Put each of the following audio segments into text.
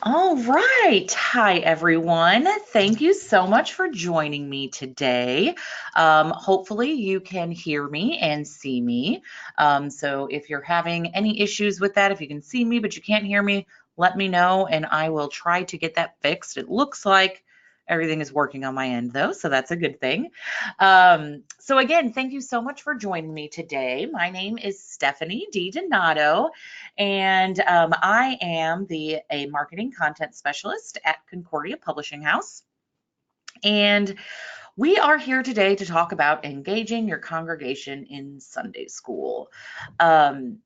All right. Hi, everyone. Thank you so much for joining me today. Hopefully, you can hear me and see me. So, if you're having any issues with that, if you can see me but you can't hear me, let me know and I will try to get that fixed. It looks like everything is working on my end, though, so that's a good thing. So, again, thank you so much for joining me today. My name is Stephanie DiDonato. And I am a marketing content specialist at Concordia Publishing House. And we are here today to talk about engaging your congregation in Sunday school. Um,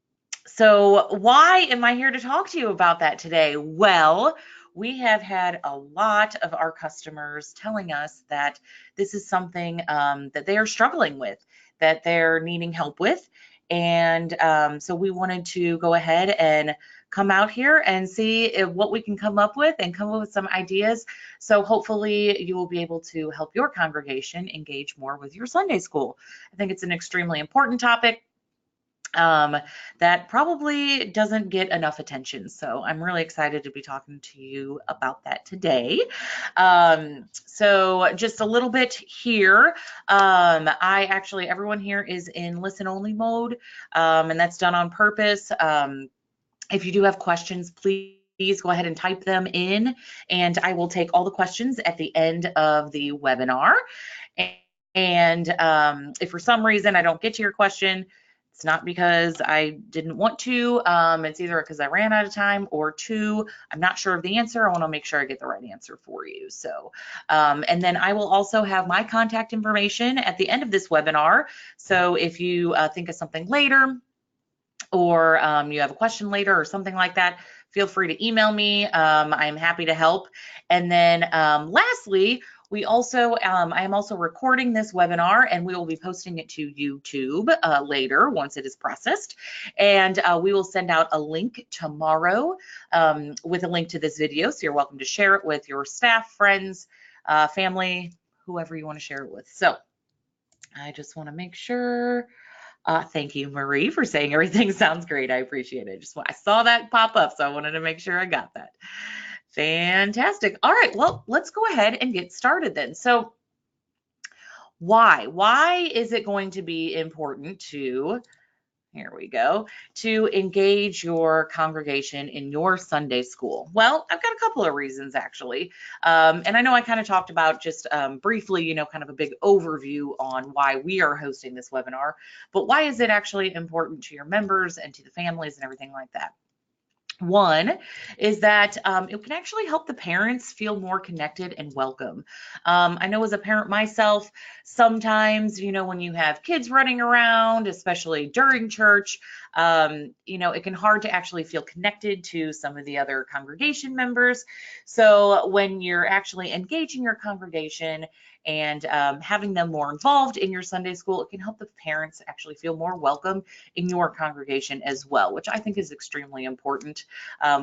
so, why am I here to talk to you about that today? Well, we have had a lot of our customers telling us that this is something that they are struggling with, that they're needing help with. And so we wanted to go ahead and come out here and see what we can come up with and come up with some ideas. So hopefully you will be able to help your congregation engage more with your Sunday school. I think it's an extremely important topic um, that probably doesn't get enough attention. So I'm really excited to be talking to you about that today. So just a little bit here. Everyone here is in listen only mode, and that's done on purpose. If you do have questions, please go ahead and type them in, and I will take all the questions at the end of the webinar. And if for some reason I don't get to your question, it's not because I didn't want to. It's either because I ran out of time or two, I'm not sure of the answer. I want to make sure I get the right answer for you. So, and then I will also have my contact information at the end of this webinar. So if you think of something later, or you have a question later or something like that, feel free to email me. I'm happy to help. And then lastly, I am also recording this webinar and we will be posting it to YouTube later once it is processed. And we will send out a link tomorrow with a link to this video. So you're welcome to share it with your staff, friends, family, whoever you want to share it with. So I just want to make sure. Thank you, Marie, for saying everything sounds great. I appreciate it. I saw that pop up, so I wanted to make sure I got that. Fantastic. All right, well, let's go ahead and get started then. So why? Why is it going to be important here we go, to engage your congregation in your Sunday school? Well, I've got a couple of reasons actually. And I know I kind of talked about just briefly, kind of a big overview on why we are hosting this webinar, but why is it actually important to your members and to the families and everything like that? One is that it can actually help the parents feel more connected and welcome. I know as a parent myself, sometimes, when you have kids running around, especially during church, it can hard to actually feel connected to some of the other congregation members. So when you're actually engaging your congregation and having them more involved in your Sunday school, it can help the parents actually feel more welcome in your congregation as well, which I think is extremely important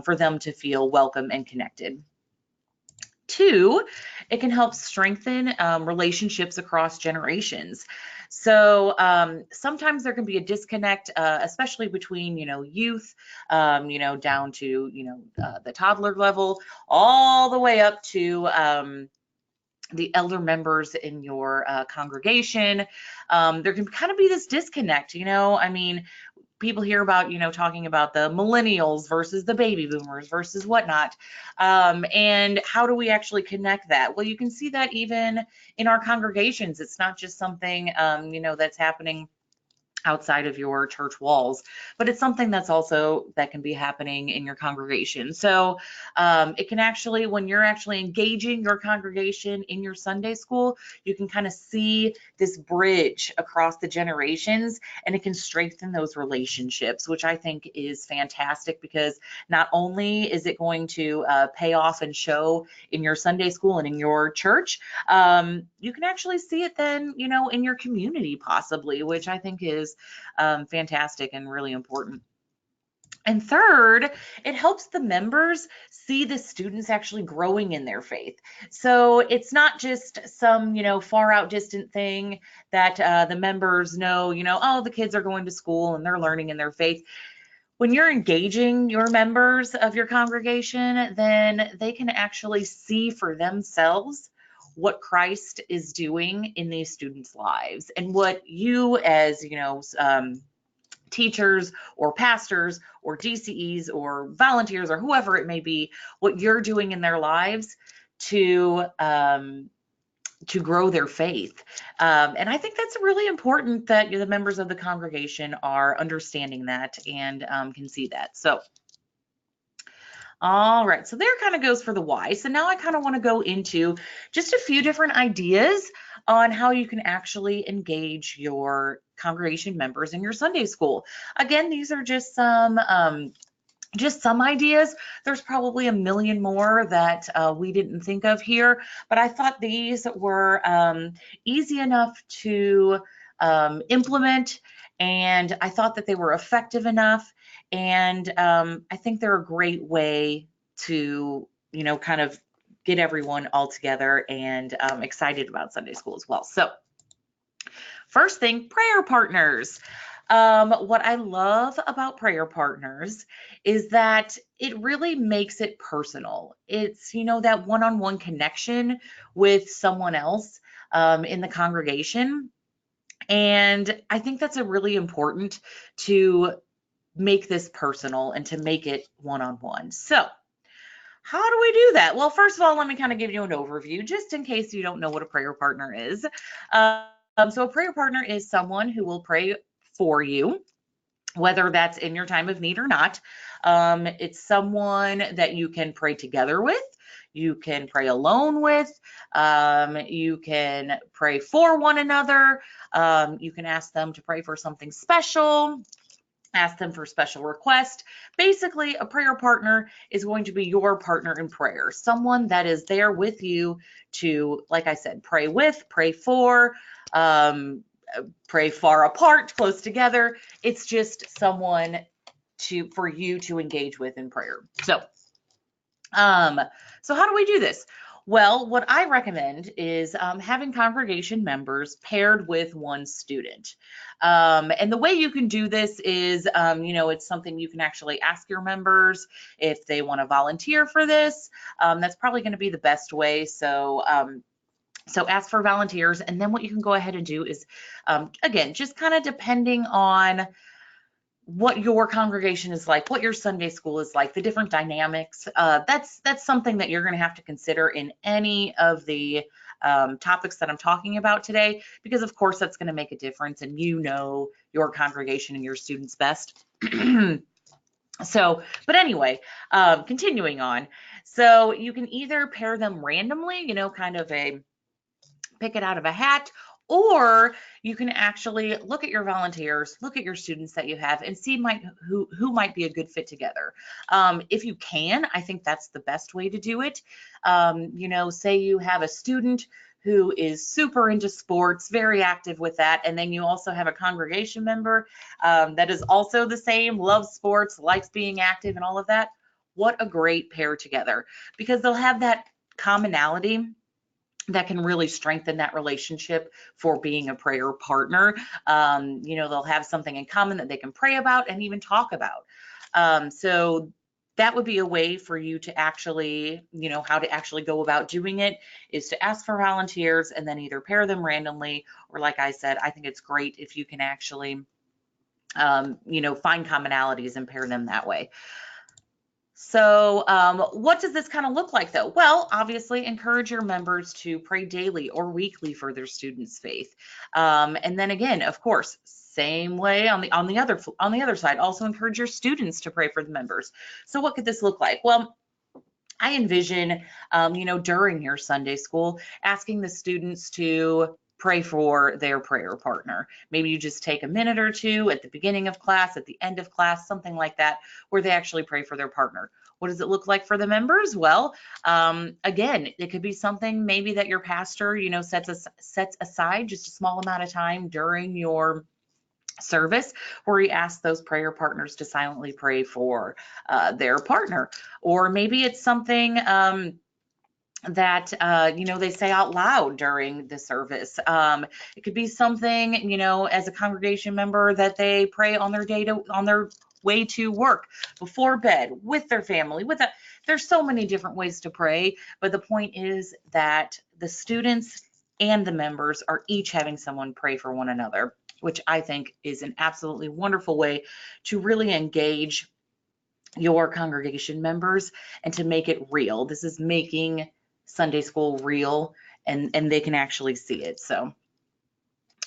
for them to feel welcome and connected. Two, it can help strengthen relationships across generations. So sometimes there can be a disconnect, especially between, youth, down to, the toddler level, all the way up to the elder members in your congregation. There can kind of be this disconnect, people hear about, talking about the millennials versus the baby boomers versus whatnot. And how do we actually connect that? Well, you can see that even in our congregations. It's not just something, that's happening outside of your church walls, but it's something that can be happening in your congregation. So it can actually, when you're actually engaging your congregation in your Sunday school, you can kind of see this bridge across the generations, and it can strengthen those relationships, which I think is fantastic, because not only is it going to pay off and show in your Sunday school and in your church, you can actually see it then, in your community possibly, which I think is fantastic and really important. And third, it helps the members see the students actually growing in their faith. So it's not just some, far out distant thing that the members know, oh, the kids are going to school and they're learning in their faith. When you're engaging your members of your congregation, then they can actually see for themselves what Christ is doing in these students' lives and what you as, teachers or pastors or DCEs or volunteers or whoever it may be, what you're doing in their lives to grow their faith. And I think that's really important that the members of the congregation are understanding that and can see that. So, all right, so there kind of goes for the why. So now I kind of want to go into just a few different ideas on how you can actually engage your congregation members in your Sunday school. Again, these are just some ideas. There's probably a million more that we didn't think of here, but I thought these were easy enough to implement, and I thought that they were effective enough, and I think they're a great way to, kind of get everyone all together and excited about Sunday school as well. So first thing, prayer partners. What I love about prayer partners is that it really makes it personal. It's, that one-on-one connection with someone else in the congregation. And I think that's a really important to make this personal and to make it one-on-one. So how do we do that? Well, first of all, let me kind of give you an overview, just in case you don't know what a prayer partner is. So a prayer partner is someone who will pray for you, whether that's in your time of need or not. It's someone that you can pray together with. You can pray alone with. You can pray for one another. You can ask them to pray for something special. Ask them for special request. Basically, a prayer partner is going to be your partner in prayer, someone that is there with you to, like I said, pray with, pray for, pray far apart, close together. It's just someone for you to engage with in prayer. So how do we do this? Well, what I recommend is having congregation members paired with one student. And the way you can do this is, it's something you can actually ask your members if they want to volunteer for this. That's probably going to be the best way. So ask for volunteers, and then what you can go ahead and do is, again, just kind of depending on what your congregation is like, what your Sunday school is like, the different dynamics. That's something that you're going to have to consider in any of the topics that I'm talking about today, because of course that's going to make a difference, and your congregation and your students best. So, but anyway, continuing on. So you can either pair them randomly, kind of pick it out of a hat, or you can actually look at your volunteers, look at your students that you have, and see who might be a good fit together. If you can, I think that's the best way to do it. Say you have a student who is super into sports, very active with that, and then you also have a congregation member that is also the same, loves sports, likes being active and all of that. What a great pair together, because they'll have that commonality that can really strengthen that relationship for being a prayer partner. They'll have something in common that they can pray about and even talk about. So that would be a way for you to actually, how to actually go about doing it, is to ask for volunteers and then either pair them randomly, or like I said, I think it's great if you can actually, find commonalities and pair them that way. So what does this kind of look like though? Well, obviously encourage your members to pray daily or weekly for their students' faith. And then again, of course, same way on the other side, also encourage your students to pray for the members. So what could this look like? Well, I envision, during your Sunday school, asking the students to pray for their prayer partner. Maybe you just take a minute or two at the beginning of class, at the end of class, something like that, where they actually pray for their partner. What does it look like for the members? Well, again, it could be something maybe that your pastor, sets aside just a small amount of time during your service where he asks those prayer partners to silently pray for their partner. Or maybe it's something that they say out loud during the service. It could be something, as a congregation member, that they pray on their way to work, before bed, with their family, there's so many different ways to pray, but the point is that the students and the members are each having someone pray for one another, which I think is an absolutely wonderful way to really engage your congregation members and to make it real. This is making Sunday school real, and they can actually see it. So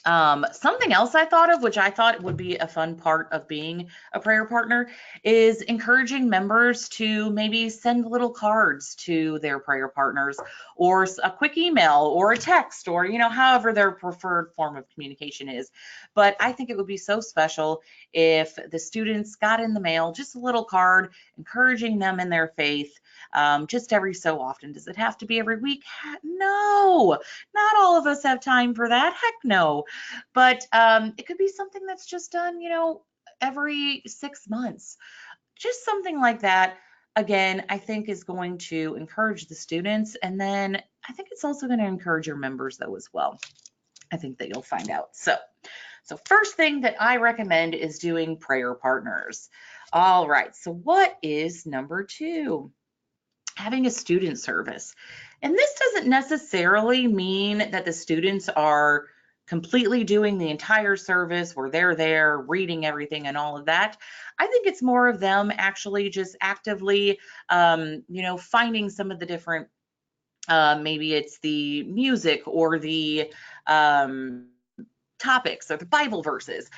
something else I thought of, which I thought would be a fun part of being a prayer partner, is encouraging members to maybe send little cards to their prayer partners, or a quick email or a text, or, you know, however their preferred form of communication is. But I think it would be so special if the students got in the mail just a little card encouraging them in their faith, just every so often. Does it have to be every week? No, not all of us have time for that. Heck no. But it could be something that's just done, you know, every 6 months. Just something like that, again, I think is going to encourage the students. And then I think it's also going to encourage your members, though, as well. I think that you'll find out. So first thing that I recommend is doing prayer partners. All right. So what is number 2? Having a student service. And this doesn't necessarily mean that the students are completely doing the entire service where they're there reading everything and all of that. I think it's more of them actually just actively, you know, finding some of the different, maybe it's the music or the topics or the Bible verses.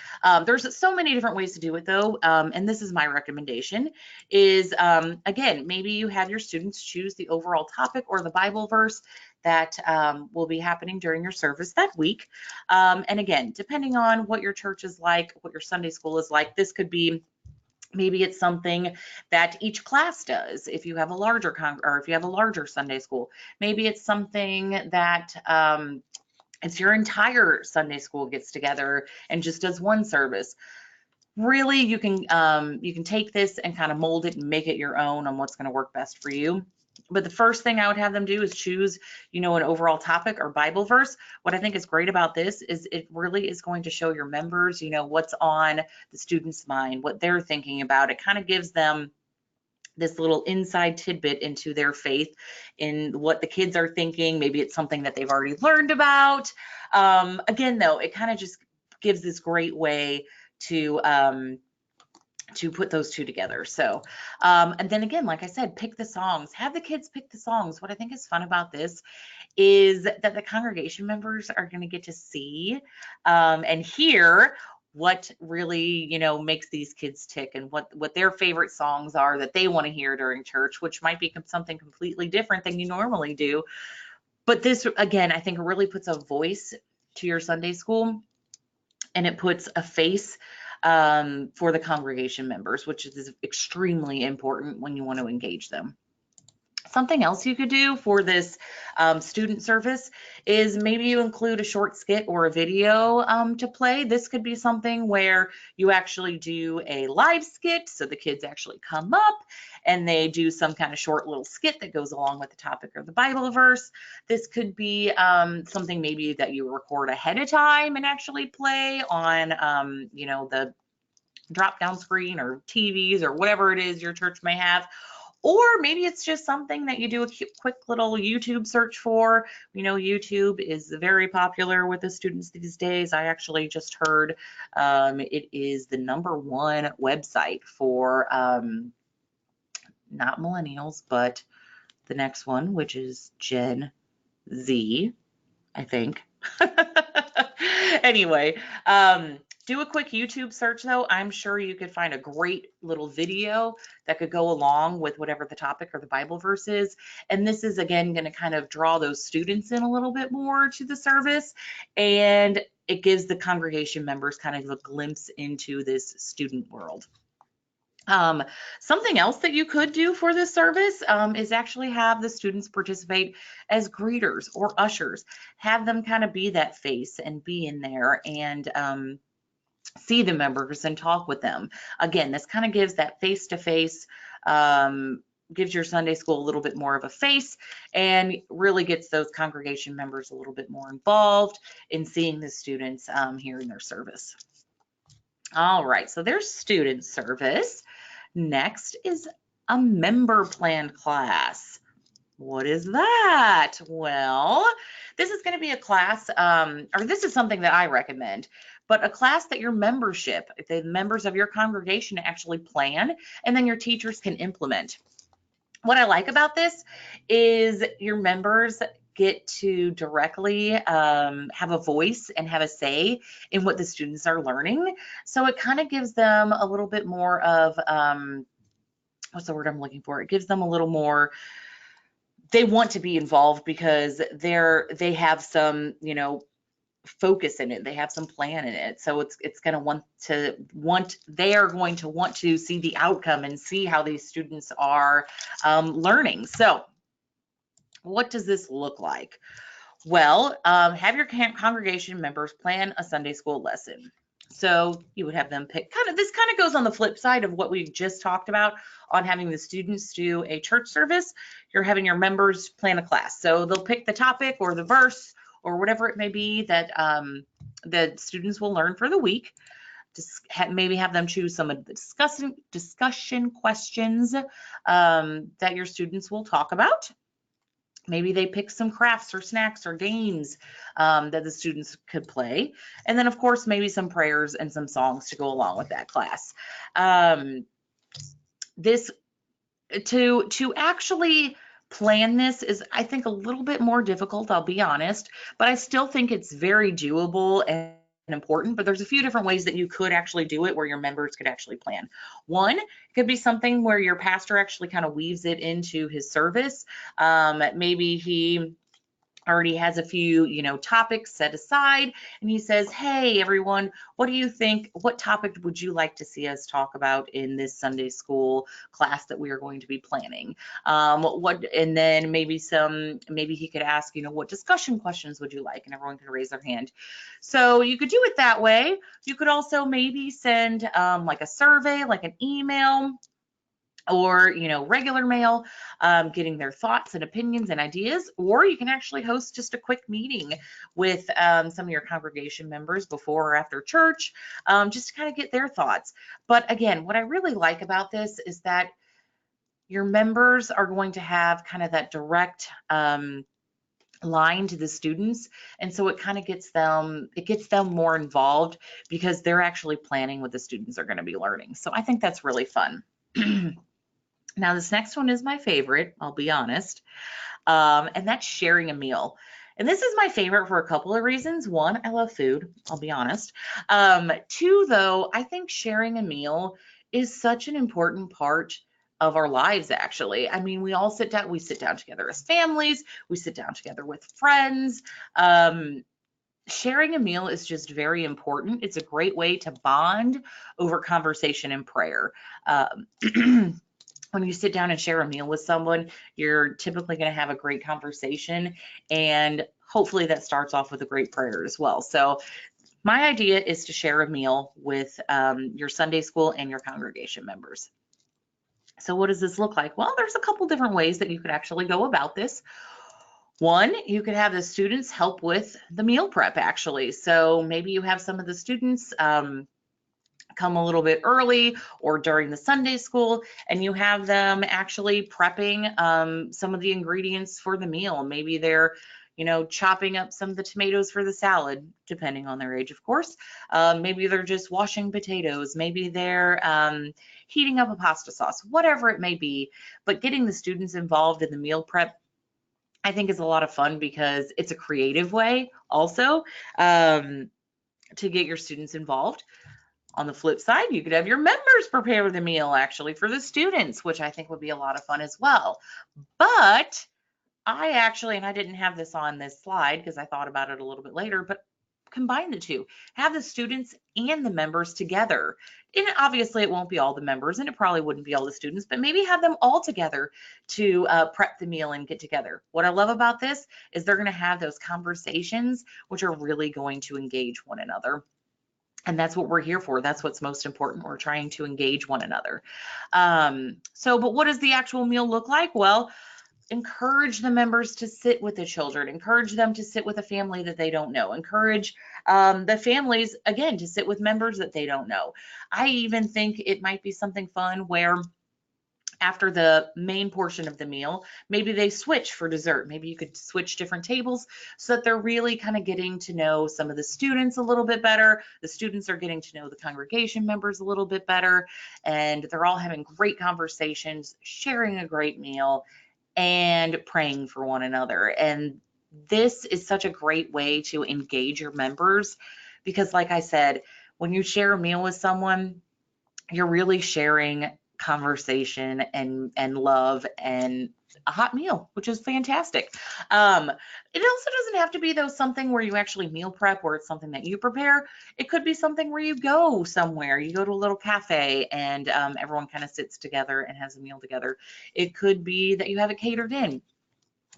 There's so many different ways to do it, though, and this is my recommendation is, again, maybe you have your students choose the overall topic or the Bible verse that will be happening during your service that week. And again, depending on what your church is like, what your Sunday school is like, this could be, maybe it's something that each class does. If you have a larger or if you have a larger Sunday school, maybe it's something that it's your entire Sunday school gets together and just does one service. Really, you can take this and kind of mold it and make it your own on what's going to work best for you. But the first thing I would have them do is choose, you know, an overall topic or Bible verse. What I think is great about this is it really is going to show your members, you know, what's on the student's mind, what they're thinking about. It kind of gives them this little inside tidbit into their faith, in what the kids are thinking. Maybe it's something that they've already learned about. Again, though, it kind of just gives this great way to put those two together. So, and then again, like I said, pick the songs, have the kids pick the songs. What I think is fun about this is that the congregation members are going to get to see and hear what really, you know, makes these kids tick, and what their favorite songs are that they want to hear during church, which might be something completely different than you normally do. But this, again, I think it really puts a voice to your Sunday school, and it puts a face for the congregation members, which is extremely important when you want to engage them. Something else you could do for this student service is maybe you include a short skit or a video to play. This could be something where you actually do a live skit, so the kids actually come up and they do some kind of short little skit that goes along with the topic or the Bible verse. This could be something maybe that you record ahead of time and actually play on, you know, the drop down screen or TVs or whatever it is your church may have. Or maybe it's just something that you do a quick little YouTube search for. You know, YouTube is very popular with the students these days. I actually just heard it is the #1 website for not millennials, but the next one, which is Gen Z, I think. Anyway, do a quick YouTube search, though. I'm sure you could find a great little video that could go along with whatever the topic or the Bible verse is. And this is, again, going to kind of draw those students in a little bit more to the service. And it gives the congregation members kind of a glimpse into this student world. Something else that you could do for this service is actually have the students participate as greeters or ushers. Have them kind of be that face and be in there and see the members and talk with them. Again, this kind of gives that face-to-face, gives your Sunday school a little bit more of a face, and really gets those congregation members a little bit more involved in seeing the students here in their service. All right, so there's student service. Next is a member plan class. What is that? Well, this is going to be a class, or this is something that I recommend, but a class that your membership, the members of your congregation actually plan, and then your teachers can implement. What I like about this is your members get to directly have a voice and have a say in what the students are learning. So it kind of gives them a little bit more of, what's the word I'm looking for? It gives them a little more, they want to be involved because they have some, focus in it. They have some plan in it. So it's going to they are going to want to see the outcome and see how these students are learning. So what does this look like? Well, have your congregation members plan a Sunday school lesson. So you would have them pick this kind of goes on the flip side of what we just talked about on having the students do a church service. You're having your members plan a class. So they'll pick the topic or the verse or whatever it may be that the students will learn for the week. Maybe have them choose some of the discussion questions that your students will talk about. Maybe they pick some crafts or snacks or games that the students could play. And then, of course, maybe some prayers and some songs to go along with that class. To actually plan this is, I think, a little bit more difficult, I'll be honest, but I still think it's very doable and important. But there's a few different ways that you could actually do it where your members could actually plan. One, it could be something where your pastor actually kind of weaves it into his service. Maybe he already has a few, topics set aside, and he says, hey, everyone, what do you think? What topic would you like to see us talk about in this Sunday school class that we are going to be planning? And then maybe he could ask, what discussion questions would you like? And everyone can raise their hand. So you could do it that way. You could also maybe send like a survey, like an email, or regular mail, getting their thoughts and opinions and ideas, or you can actually host just a quick meeting with some of your congregation members before or after church, just to kind of get their thoughts. But again, what I really like about this is that your members are going to have kind of that direct line to the students, and so it kind of gets them more involved because they're actually planning what the students are going to be learning. So I think that's really fun. Now, this next one is my favorite, I'll be honest, and that's sharing a meal. And this is my favorite for a couple of reasons. One, I love food, I'll be honest. Two, though, I think sharing a meal is such an important part of our lives, actually. I mean, we sit down together as families, we sit down together with friends. Sharing a meal is just very important. It's a great way to bond over conversation and prayer. When you sit down and share a meal with someone, you're typically going to have a great conversation, and hopefully that starts off with a great prayer as well. So my idea is to share a meal with your Sunday school and your congregation members. So what does this look like? Well, there's a couple different ways that you could actually go about this. One, you could have the students help with the meal prep, actually. So maybe you have some of the students come a little bit early or during the Sunday school, and you have them actually prepping some of the ingredients for the meal. Maybe they're chopping up some of the tomatoes for the salad, depending on their age, of course. Maybe they're just washing potatoes. Maybe they're heating up a pasta sauce, whatever it may be. But getting the students involved in the meal prep, I think, is a lot of fun because it's a creative way also to get your students involved. On the flip side, you could have your members prepare the meal actually for the students, which I think would be a lot of fun as well. But I actually, and I didn't have this on this slide because I thought about it a little bit later, but combine the two. Have the students and the members together. And obviously it won't be all the members, and it probably wouldn't be all the students, but maybe have them all together to prep the meal and get together. What I love about this is they're going to have those conversations which are really going to engage one another. And that's what we're here for. That's what's most important. We're trying to engage one another. But what does the actual meal look like? Well, encourage the members to sit with the children, encourage them to sit with a family that they don't know, encourage the families, again, to sit with members that they don't know. I even think it might be something fun where after the main portion of the meal, maybe they switch for dessert. Maybe you could switch different tables so that they're really kind of getting to know some of the students a little bit better. The students are getting to know the congregation members a little bit better, and they're all having great conversations, sharing a great meal, and praying for one another. And this is such a great way to engage your members because, like I said, when you share a meal with someone, you're really sharing conversation and love and a hot meal, which is fantastic. It also doesn't have to be though something where you actually meal prep, where it's something that you prepare. It could be something where you go somewhere, you go to a little cafe and everyone kind of sits together and has a meal together. It could be that you have it catered in.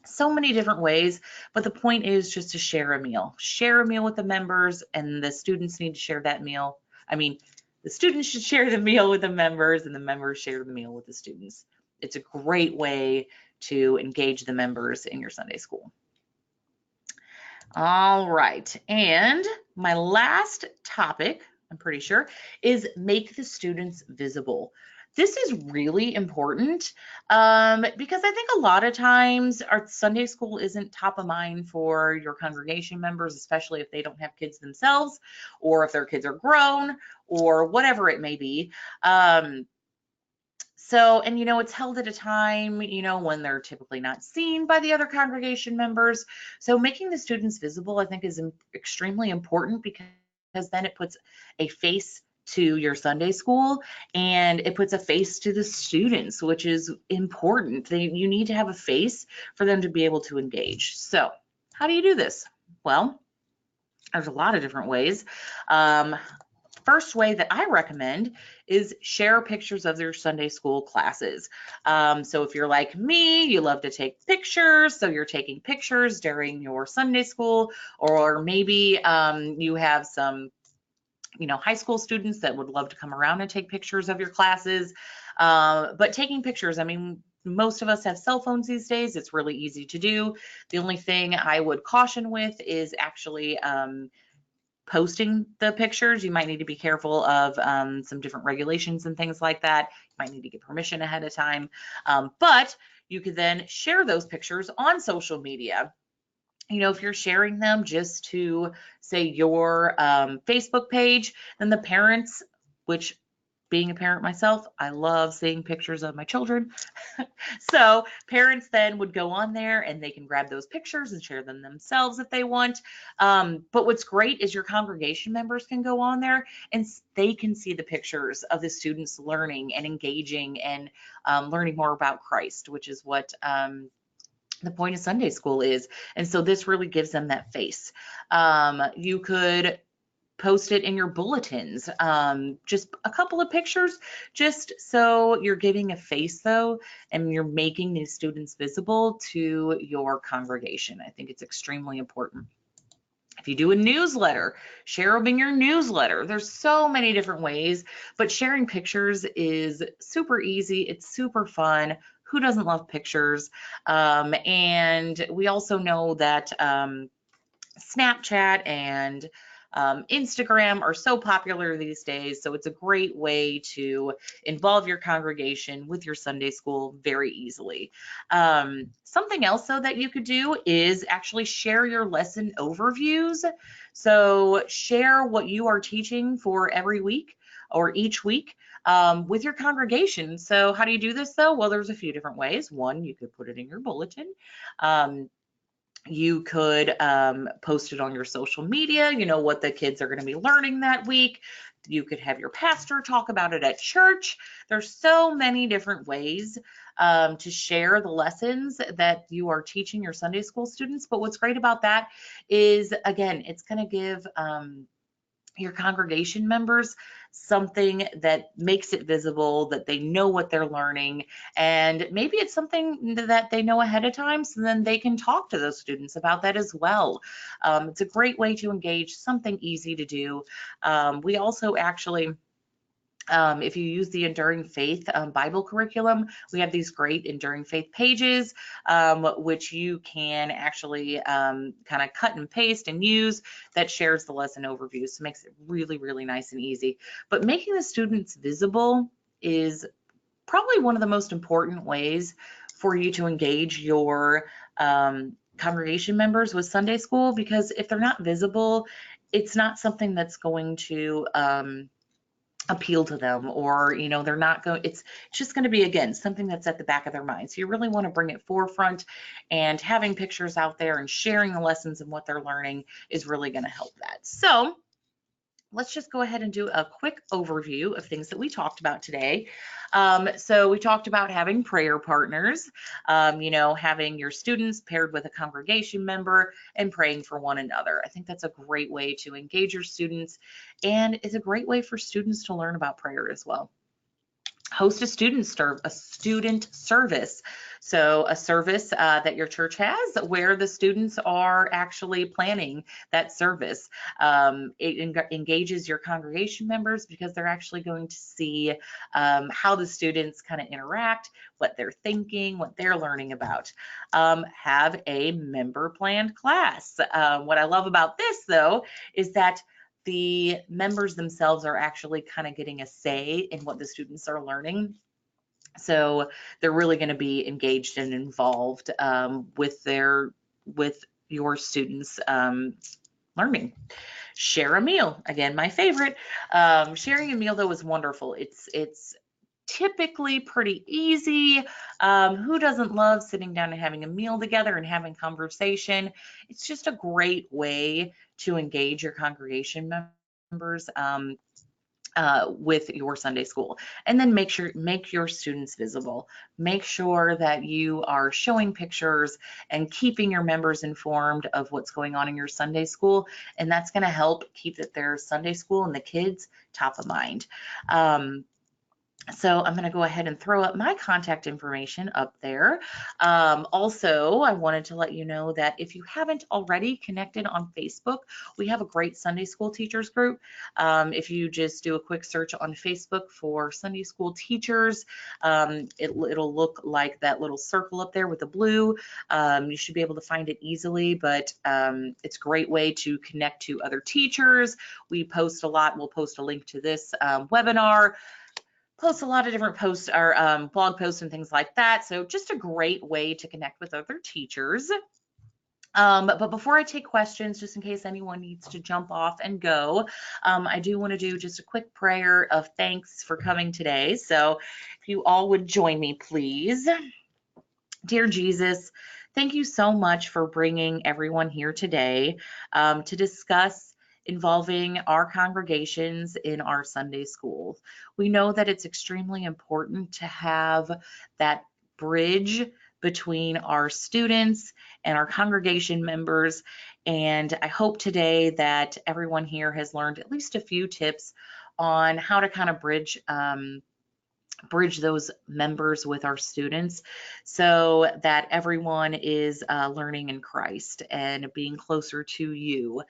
So many different ways, but the point is just to share a meal with the members, and the students need to share that meal. I mean, the students should share the meal with the members, and the members share the meal with the students. It's a great way to engage the members in your Sunday school. All right, and my last topic, I'm pretty sure, is make the students visible. This is really important because I think a lot of times our Sunday school isn't top of mind for your congregation members, especially if they don't have kids themselves, or if their kids are grown, or whatever it may be. And it's held at a time, when they're typically not seen by the other congregation members. So making the students visible, I think, is extremely important because then it puts a face to your Sunday school and it puts a face to the students, which is important. You need to have a face for them to be able to engage. So how do you do this? Well, there's a lot of different ways. First way that I recommend is share pictures of your Sunday school classes. So if you're like me, you love to take pictures, so you're taking pictures during your Sunday school, or maybe you have some high school students that would love to come around and take pictures of your classes. But taking pictures, I mean, most of us have cell phones these days. It's really easy to do. The only thing I would caution with is actually posting the pictures. You might need to be careful of some different regulations and things like that. You might need to get permission ahead of time. But you could then share those pictures on social media. If you're sharing them just to, say, your Facebook page, then the parents, which being a parent myself, I love seeing pictures of my children. So parents then would go on there and they can grab those pictures and share them themselves if they want. But what's great is your congregation members can go on there and they can see the pictures of the students learning and engaging and learning more about Christ, which is what the point of Sunday school is. And so this really gives them that face. You could post it in your bulletins, just a couple of pictures, just so you're giving a face though, and you're making these students visible to your congregation. I think it's extremely important. If you do a newsletter, share them in your newsletter. There's so many different ways, but sharing pictures is super easy. It's super fun. Who doesn't love pictures? And we also know that Snapchat and Instagram are so popular these days, so it's a great way to involve your congregation with your Sunday school very easily. Something else though that you could do is actually share your lesson overviews. So share what you are teaching for every week or each week with your congregation. So how do you do this though? Well, there's a few different ways. One, you could put it in your bulletin. You could post it on your social media, what the kids are going to be learning that week. You could have your pastor talk about it at church. There's so many different ways to share the lessons that you are teaching your Sunday school students. But what's great about that is, again, it's going to give your congregation members something that makes it visible, that they know what they're learning, and maybe it's something that they know ahead of time, so then they can talk to those students about that as well. It's a great way to engage, something easy to do. We also actually If you use the Enduring Faith Bible curriculum, we have these great Enduring Faith pages, which you can actually kind of cut and paste and use, that shares the lesson overview. So it makes it really, really nice and easy. But making the students visible is probably one of the most important ways for you to engage your congregation members with Sunday school, because if they're not visible, it's not something that's going to appeal to them, or they're not going, it's just going to be, again, something that's at the back of their mind. So you really want to bring it forefront, and having pictures out there and sharing the lessons and what they're learning is really going to help that. So let's just go ahead and do a quick overview of things that we talked about today. So we talked about having prayer partners, having your students paired with a congregation member and praying for one another. I think that's a great way to engage your students, and is a great way for students to learn about prayer as well. Host a student service. So a service that your church has where the students are actually planning that service. It engages your congregation members because they're actually going to see how the students kind of interact, what they're thinking, what they're learning about. Have a member planned class. What I love about this, though, is that the members themselves are actually kind of getting a say in what the students are learning. So they're really going to be engaged and involved with your students learning. Share a meal. Again, my favorite. Sharing a meal, though, is wonderful. It's typically pretty easy. Who doesn't love sitting down and having a meal together and having conversation? It's just a great way to engage your congregation members with your Sunday school. And then make your students visible. Make sure that you are showing pictures and keeping your members informed of what's going on in your Sunday school. And that's going to help keep their Sunday school and the kids top of mind. So I'm going to go ahead and throw up my contact information up there. Also, I wanted to let you know that if you haven't already connected on Facebook, we have a great Sunday school teachers group. If you just do a quick search on Facebook for Sunday school teachers, it'll look like that little circle up there with the blue. You should be able to find it easily, but it's a great way to connect to other teachers. We post a lot. We'll post a link to this webinar. Post a lot of different posts or blog posts and things like that. So just a great way to connect with other teachers. But before I take questions, just in case anyone needs to jump off and go, I do want to do just a quick prayer of thanks for coming today. So if you all would join me, please. Dear Jesus, thank you so much for bringing everyone here today to discuss involving our congregations in our Sunday schools. We know that it's extremely important to have that bridge between our students and our congregation members. And I hope today that everyone here has learned at least a few tips on how to kind of bridge those members with our students, so that everyone is learning in Christ and being closer to you.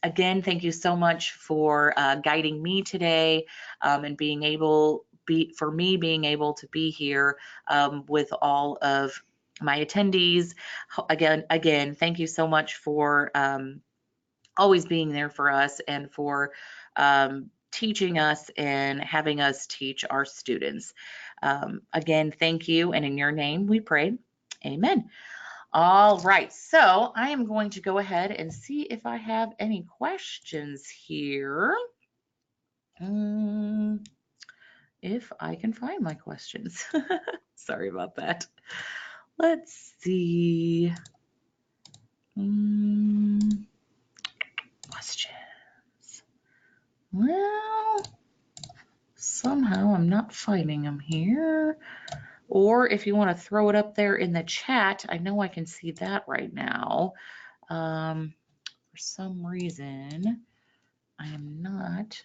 Again, thank you so much for guiding me today and being able to be here with all of my attendees. Again, thank you so much for always being there for us and for teaching us and having us teach our students. Again, thank you, and in your name we pray. Amen. All right, so I am going to go ahead and see if I have any questions here. If I can find my questions. Sorry about that. Let's see. Questions. Well, somehow I'm not finding them here. Or if you want to throw it up there in the chat, I know I can see that right now. For some reason, I am not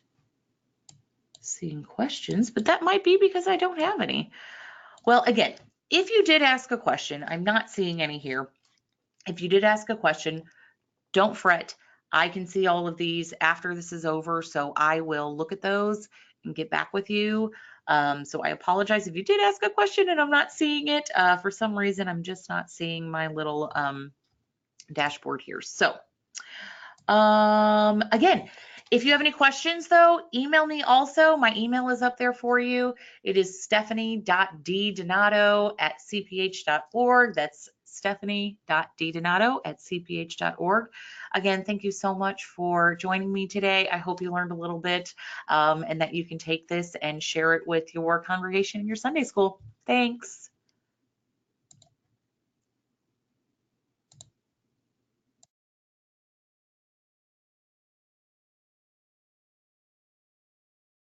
seeing questions, but that might be because I don't have any. Well, again, if you did ask a question, I'm not seeing any here. If you did ask a question, don't fret. I can see all of these after this is over, so I will look at those and get back with you. So I apologize if you did ask a question and I'm not seeing it. For some reason, I'm just not seeing my little dashboard here. So again, if you have any questions though, email me also. My email is up there for you. It is stephanie.ddonato@cph.org. That's stephanie.ddonato@cph.org. Again, thank you so much for joining me today. I hope you learned a little bit and that you can take this and share it with your congregation in your Sunday school. Thanks.